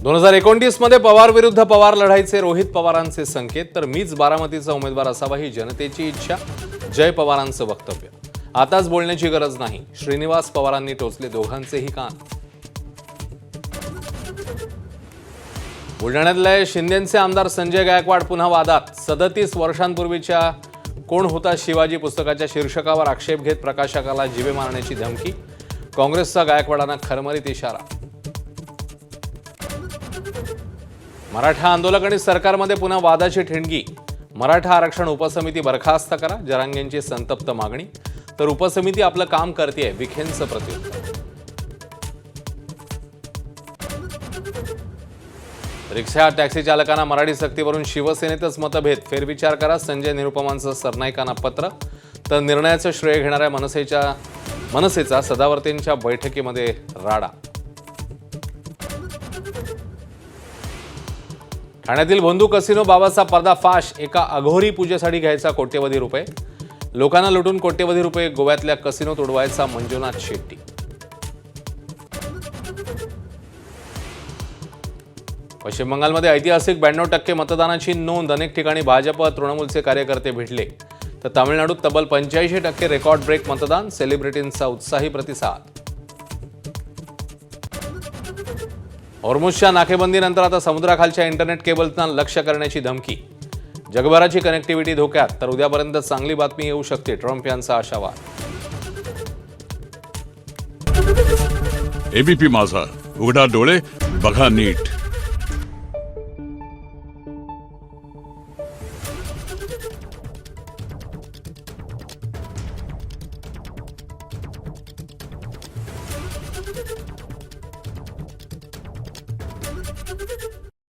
2029 मध्ये पवार विरुद्ध पवार लढाईचे रोहित पवारांचे संकेत, तर मीच बारामतीचा उमेदवार असावा ही जनतेची इच्छा. जय पवारांचं वक्तव्य. आताच बोलण्याची गरज नाही, श्रीनिवास पवारांनी टोचले दोघांचेही कान. बुलढाण्यातले शिंदेचे आमदार संजय गायकवाड पुन्हा वादात. 37 वर्षांपूर्वीच्या कोण होता शिवाजी पुस्तकाच्या शीर्षकावर आक्षेप घेत प्रकाशकाला जीवे मारण्याची धमकी. काँग्रेसचा गायकवाडांना खरमरीत इशारा. मराठा आंदोलक आणि सरकारमध्ये पुन्हा वादाची ठिणगी. मराठा आरक्षण उपसमिती बरखास्त करा, जरांगेंची संतप्त मागणी. तर उपसमिती आपलं काम करतेय, विखेंचं प्रत्युत्तर. रिक्षा टॅक्सी चालकांना मराठी सक्तीवरून शिवसेनेतच मतभेद. फेरविचार करा, संजय निरुपमांचं सरनाईकांना पत्र. तर निर्णयाचं श्रेय घेणाऱ्या मनसेचा सदावर्तेंच्या बैठकीमध्ये राडा. ठाण्यातील भोंदू कसिनो बाबाचा पर्दाफाश. एका अघोरी पूजेसाठी घ्यायचा कोट्यवधी रुपये. लोकांना लुटून कोट्यवधी रुपये गोव्यातल्या कसिनोत उडवायचा मंजुनाथ शेट्टी. पश्चिम बंगालमध्ये ऐतिहासिक 92% मतदानाची नोंद. अनेक ठिकाणी भाजप तृणमूलचे कार्यकर्ते भिडले. तर तामिळनाडूत तब्बल 85% रेकॉर्ड ब्रेक मतदान. सेलिब्रिटींचा उत्साही प्रतिसाद. हॉर्मुझच्या नाकेबंदीनंतर आता समुद्राखालच्या इंटरनेट केबल्सना लक्ष्य करण्याची धमकी. जगभराची कनेक्टिव्हिटी धोक्यात. तर उद्यापर्यंत चांगली बातमी येऊ शकते, ट्रम्प यांचा आशावाद. एबीपी माझा, उघडा डोळे बघा नीट.